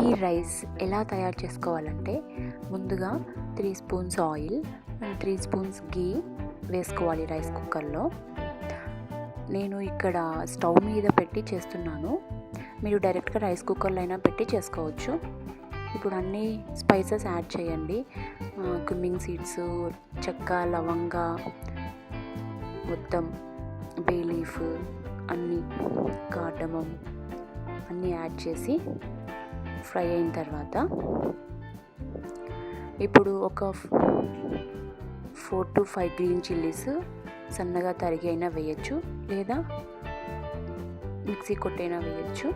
ఈ రైస్ ఎలా తయారు చేసుకోవాలంటే ముందుగా 3 స్పూన్స్ ఆయిల్ అండ్ 3 స్పూన్స్ గీ వేసుకోవాలి రైస్ కుక్కర్లో. నేను ఇక్కడ స్టవ్ మీద పెట్టి చేస్తున్నాను, మీరు డైరెక్ట్గా రైస్ కుక్కర్లో అయినా పెట్టి చేసుకోవచ్చు. ఇప్పుడు అన్ని స్పైసెస్ యాడ్ చేయండి, కుమింగ్ సీడ్స్, చెక్క, లవంగా, మొత్తం బే లీఫ్, అన్నీ కార్డమం అన్నీ యాడ్ చేసి ఫ్రై అయిన తర్వాత ఇప్పుడు ఒక 4 to 5 గ్రీన్ చిల్లీస్ సన్నగా తరిగి అయినా వేయచ్చు, లేదా మిక్సీ కొట్టైనా వేయచ్చు.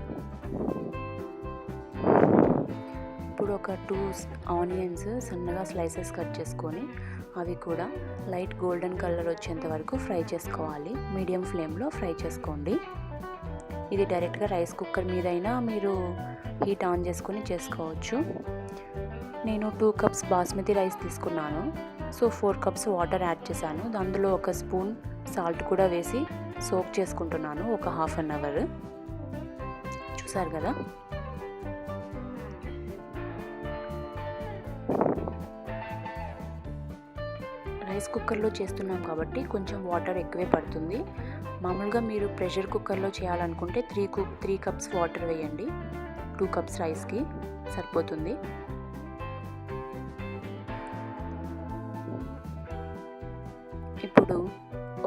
ఇప్పుడు ఒక 2 ఆనియన్స్ సన్నగా స్లైసెస్ కట్ చేసుకొని అవి కూడా లైట్ గోల్డెన్ కలర్ వచ్చేంత వరకు ఫ్రై చేసుకోవాలి. మీడియం ఫ్లేమ్లో ఫ్రై చేసుకోండి. ఇది డైరెక్ట్గా రైస్ కుక్కర్ మీద అయినా మీరు హీట్ ఆన్ చేసుకొని చేసుకోవచ్చు. నేను 2 కప్స్ బాస్మతి రైస్ తీసుకున్నాను, సో 4 కప్స్ వాటర్ యాడ్ చేశాను. అందులో 1 స్పూన్ సాల్ట్ కూడా వేసి సోక్ చేసుకుంటున్నాను ఒక హాఫ్ అన్ అవర్. చూసారు కదా, రైస్ కుక్కర్లో చేస్తున్నాం కాబట్టి కొంచెం వాటర్ ఎక్కువే పడుతుంది. మామూలుగా మీరు ప్రెషర్ కుక్కర్లో చేయాలనుకుంటే 3 కప్స్ వాటర్ వేయండి, 2 కప్స్ రైస్కి సరిపోతుంది. ఇప్పుడు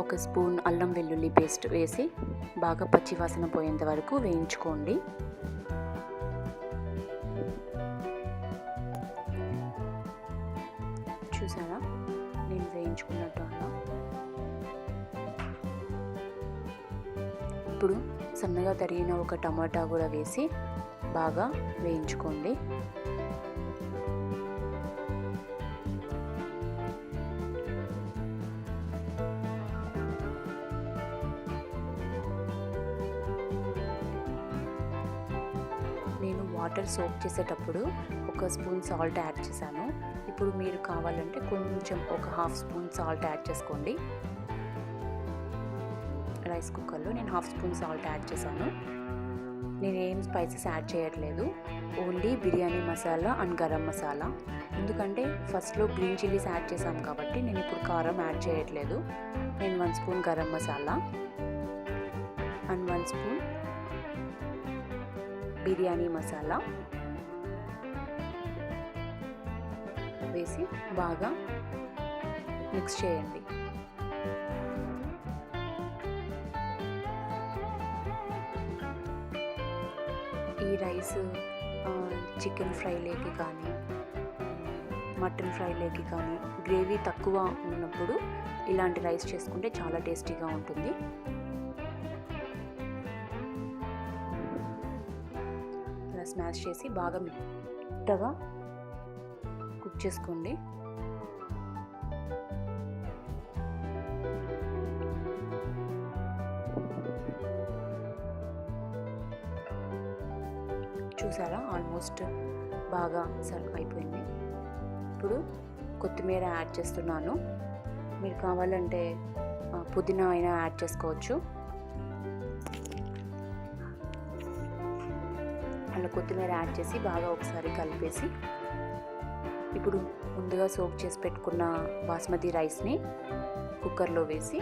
1 స్పూన్ అల్లం వెల్లుల్లి పేస్ట్ వేసి బాగా పచ్చివాసన పోయేంత వరకు వేయించుకోండి. చూసారా, నేను వేయించుకున్నట్టు అలా. ఇప్పుడు సన్నగా తరిగిన ఒక టమాటా కూడా వేసి బాగా వేయించుకోండి. నేను వాటర్ సోక్ చేసేటప్పుడు 1 స్పూన్ సాల్ట్ యాడ్ చేశాను. ఇప్పుడు మీరు కావాలంటే కొంచెం ఒక హాఫ్ స్పూన్ సాల్ట్ యాడ్ చేసుకోండి. రైస్ కుక్కర్లో నేను హాఫ్ స్పూన్ సాల్ట్ యాడ్ చేశాను. నేను ఏం స్పైసెస్ యాడ్ చేయట్లేదు, ఓన్లీ బిర్యానీ మసాలా అండ్ గరం మసాలా. ఎందుకంటే ఫస్ట్లో గ్రీన్ చిల్లీస్ యాడ్ చేసాం కాబట్టి నేను ఇప్పుడు కారం యాడ్ చేయట్లేదు. నేను 1 spoon garam masala and 1 spoon biryani masala వేసి బాగా మిక్స్ చేయండి. ఈ రైస్ చికెన్ ఫ్రైలోకి కానీ మటన్ ఫ్రైలోకి కానీ గ్రేవీ తక్కువ ఉన్నప్పుడు ఇలాంటి రైస్ చేసుకుంటే చాలా టేస్టీగా ఉంటుంది. ఇలా స్మాష్ చేసి బాగా మెత్తగా కుక్ చేసుకోండి. చూసారా, ఆల్మోస్ట్ బాగా సర్వ్ అయిపోయింది. ఇప్పుడు కొత్తిమీర యాడ్ చేస్తున్నాను. మీరు కావాలంటే పుదీనా అయినా యాడ్ చేసుకోవచ్చు. అలా కొత్తిమీర యాడ్ చేసి బాగా ఒకసారి కలిపేసి ఇప్పుడు ముందుగా సోక్ చేసి పెట్టుకున్న బాస్మతి రైస్ని కుక్కర్లో వేసి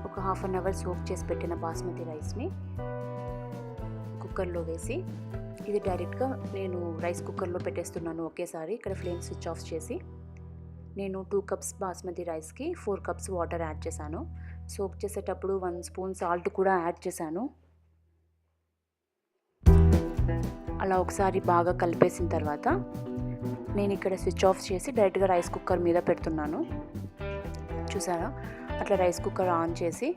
ఒక హాఫ్ అన్ అవర్ సోక్ చేసి పెట్టిన బాస్మతి రైస్ని కుక్కర్లో వేసి, ఇది డైరెక్ట్గా నేను రైస్ కుక్కర్లో పెట్టేస్తున్నాను ఒకేసారి. ఇక్కడ ఫ్లేమ్ స్విచ్ ఆఫ్ చేసి నేను 2 కప్స్ బాస్మతి రైస్కి 4 కప్స్ వాటర్ యాడ్ చేశాను. సోక్ చేసేటప్పుడు 1 స్పూన్ సాల్ట్ కూడా యాడ్ చేశాను. అలా ఒకసారి బాగా కలిపేసిన తర్వాత నేను ఇక్కడ స్విచ్ ఆఫ్ చేసి డైరెక్ట్గా రైస్ కుక్కర్ మీద పెడుతున్నాను. చూసారా, అట్లా రైస్ కుక్కర్ ఆన్ చేసి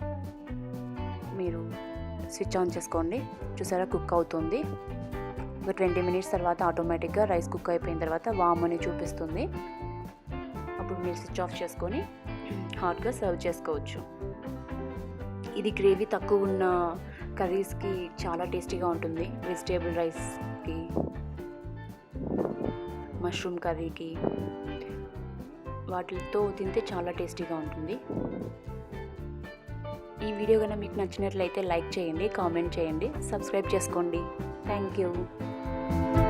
మీరు స్విచ్ ఆన్ చేసుకోండి. చూసారా, కుక్ అవుతుంది. ఒక 20 మినిట్స్ తర్వాత ఆటోమేటిక్గా రైస్ కుక్ అయిపోయిన తర్వాత వామ్ అని చూపిస్తుంది. అప్పుడు మీరు స్విచ్ ఆఫ్ చేసుకొని హాట్గా సర్వ్ చేసుకోవచ్చు. ఇది గ్రేవీ తక్కువ ఉన్న కర్రీస్కి చాలా టేస్టీగా ఉంటుంది. వెజిటేబుల్ రైస్కి, మష్రూమ్ కర్రీకి, వాటితో తింటే చాలా టేస్టీగా ఉంటుంది. ఈ వీడియో కనుక మీకు నచ్చినట్లయితే లైక్ చేయండి, కామెంట్ చేయండి, సబ్స్క్రైబ్ చేసుకోండి. Thank you.